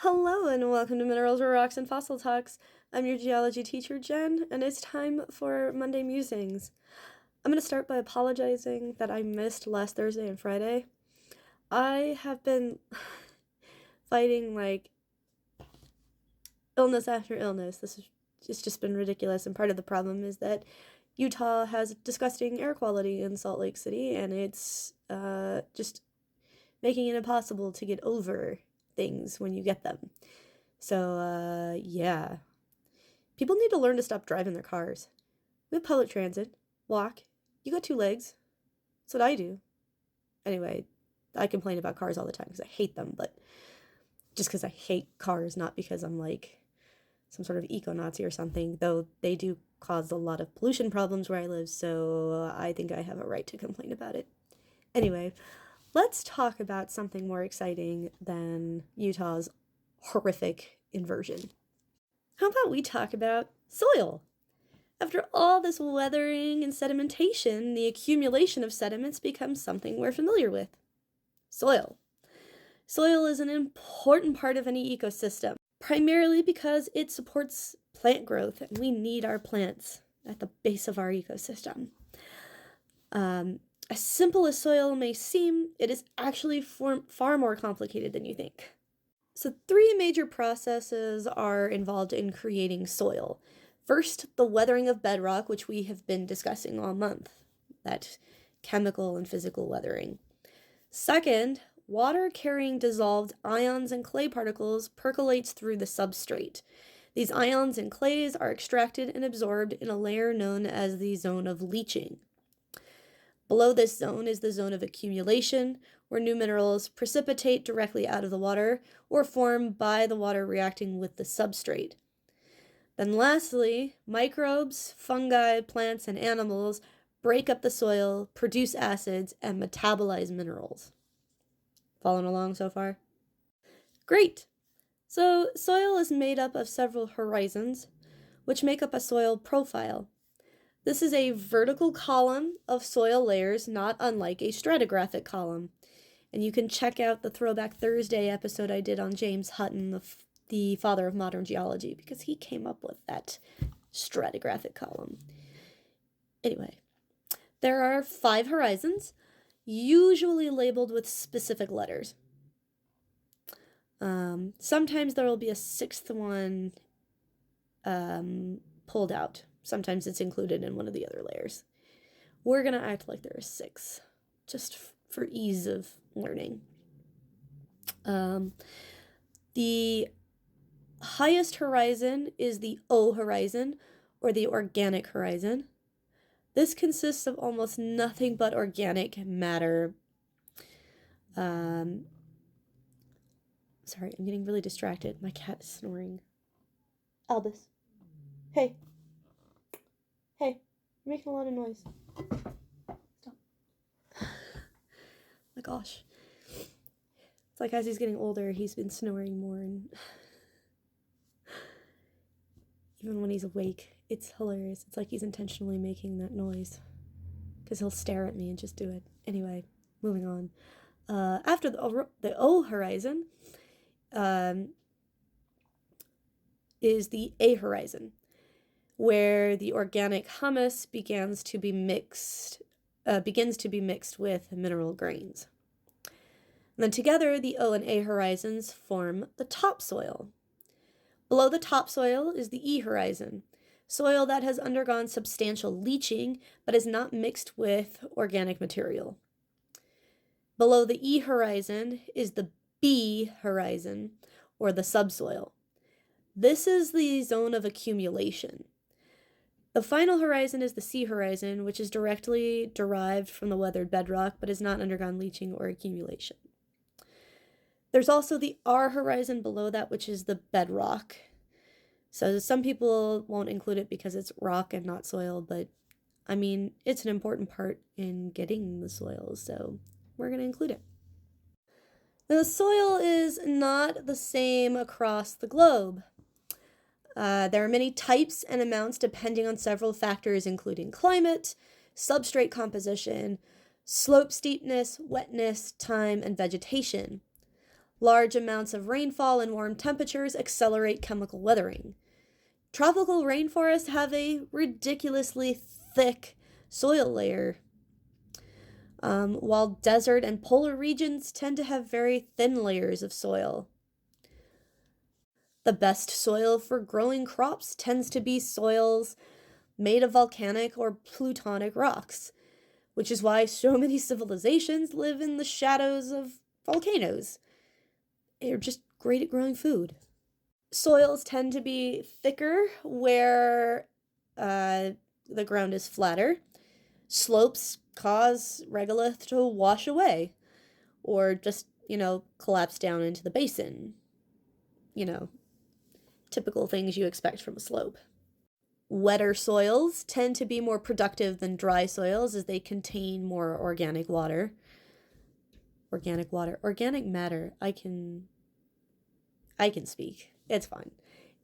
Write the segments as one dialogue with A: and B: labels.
A: Hello and welcome to Minerals, Rocks, and Fossil Talks. I'm your geology teacher, Jen, and it's time for Monday Musings. I'm going to start by apologizing that I missed last Thursday and Friday. I have been fighting, illness after illness. It's just been ridiculous, and part of the problem is that Utah has disgusting air quality in Salt Lake City, and it's just making it impossible to get over things when you get them. So, yeah. People need to learn to stop driving their cars. We have public transit. Walk. You got 2 legs. That's what I do. Anyway, I complain about cars all the time because I hate them, but just because I hate cars, not because I'm some sort of eco-Nazi or something, though they do cause a lot of pollution problems where I live, so I think I have a right to complain about it. Anyway, let's talk about something more exciting than Utah's horrific inversion. How about we talk about soil? After all this weathering and sedimentation, the accumulation of sediments becomes something we're familiar with. Soil. Soil is an important part of any ecosystem, primarily because it supports plant growth, and we need our plants at the base of our ecosystem. As simple as soil may seem, it is actually far more complicated than you think. So 3 major processes are involved in creating soil. First, the weathering of bedrock, which we have been discussing all month, that chemical and physical weathering. Second, water carrying dissolved ions and clay particles percolates through the substrate. These ions and clays are extracted and absorbed in a layer known as the zone of leaching. Below this zone is the zone of accumulation, where new minerals precipitate directly out of the water or form by the water reacting with the substrate. Then lastly, microbes, fungi, plants, and animals break up the soil, produce acids, and metabolize minerals. Following along so far? Great! So soil is made up of several horizons, which make up a soil profile. This is a vertical column of soil layers, not unlike a stratigraphic column. And you can check out the Throwback Thursday episode I did on James Hutton, the father of modern geology, because he came up with that stratigraphic column. Anyway, there are 5 horizons, usually labeled with specific letters. Sometimes there will be a 6th one pulled out. Sometimes it's included in one of the other layers. We're going to act like there are 6, just for ease of learning. The highest horizon is the O horizon, or the organic horizon. This consists of almost nothing but organic matter. Sorry, I'm getting really distracted. My cat is snoring. Albus. Hey. Hey, you're making a lot of noise. Stop. My gosh. It's like as he's getting older, he's been snoring more, and even when he's awake, it's hilarious. It's like he's intentionally making that noise because he'll stare at me and just do it. Anyway, moving on. After the O horizon is the A horizon, where the organic humus begins to be mixed with mineral grains. And then together, the O and A horizons form the topsoil. Below the topsoil is the E horizon, soil that has undergone substantial leaching but is not mixed with organic material. Below the E horizon is the B horizon, or the subsoil. This is the zone of accumulation. The final horizon is the C horizon, which is directly derived from the weathered bedrock but has not undergone leaching or accumulation. There's also the R horizon below that, which is the bedrock. So some people won't include it because it's rock and not soil, but I mean, it's an important part in getting the soil, so we're going to include it. Now, the soil is not the same across the globe. There are many types and amounts depending on several factors, including climate, substrate composition, slope steepness, wetness, time, and vegetation. Large amounts of rainfall and warm temperatures accelerate chemical weathering. Tropical rainforests have a ridiculously thick soil layer, while desert and polar regions tend to have very thin layers of soil. The best soil for growing crops tends to be soils made of volcanic or plutonic rocks, which is why so many civilizations live in the shadows of volcanoes. They're just great at growing food. Soils tend to be thicker where the ground is flatter. Slopes cause regolith to wash away or just, collapse down into the basin. Typical things you expect from a slope. Wetter soils tend to be more productive than dry soils as they contain more organic matter. I can speak. It's fine.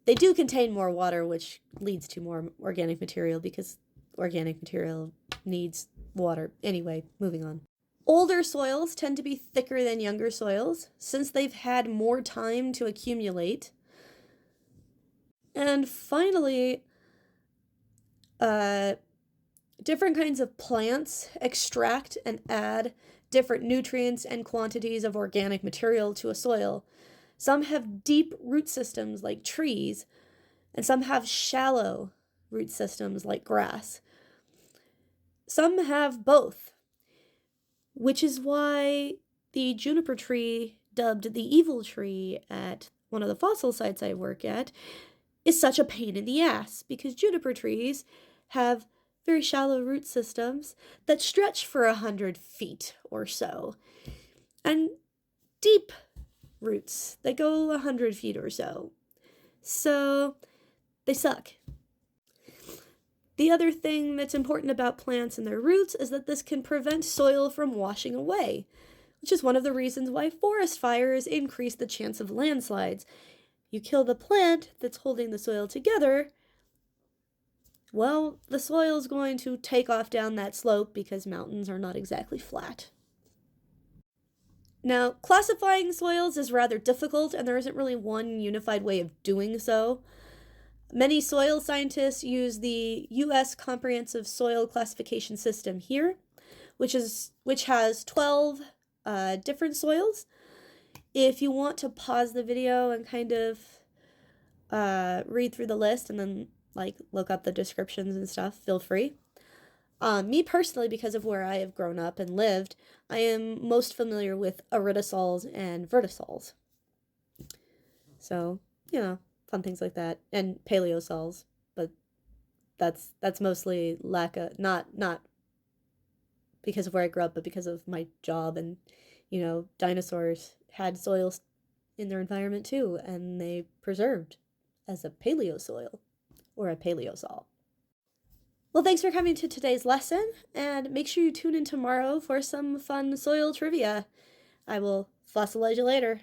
A: They do contain more water, which leads to more organic material because organic material needs water. Anyway, moving on. Older soils tend to be thicker than younger soils since they've had more time to accumulate. And finally, different kinds of plants extract and add different nutrients and quantities of organic material to a soil. Some have deep root systems like trees, and some have shallow root systems like grass. Some have both, which is why the juniper tree, dubbed the evil tree at one of the fossil sites I work at, is such a pain in the ass, because juniper trees have very shallow root systems that stretch for 100 feet or so, and deep roots that go 100 feet or so. So they suck. The other thing that's important about plants and their roots is that this can prevent soil from washing away, which is one of the reasons why forest fires increase the chance of landslides. You kill the plant that's holding the soil together, well, the soil is going to take off down that slope because mountains are not exactly flat. Now, classifying soils is rather difficult, and there isn't really one unified way of doing so. Many soil scientists use the U.S. Comprehensive Soil Classification System here, which has 12 different soils. If you want to pause the video and kind of read through the list and then look up the descriptions and stuff, feel free. Me personally, because of where I have grown up and lived, I am most familiar with aridosols and vertisols. So, fun things like that, and paleosols, but that's mostly not because of where I grew up, but because of my job, and dinosaurs had soils in their environment too, and they preserved as a paleosoil or a paleosol. Well, thanks for coming to today's lesson, and make sure you tune in tomorrow for some fun soil trivia. I will fossilize you later.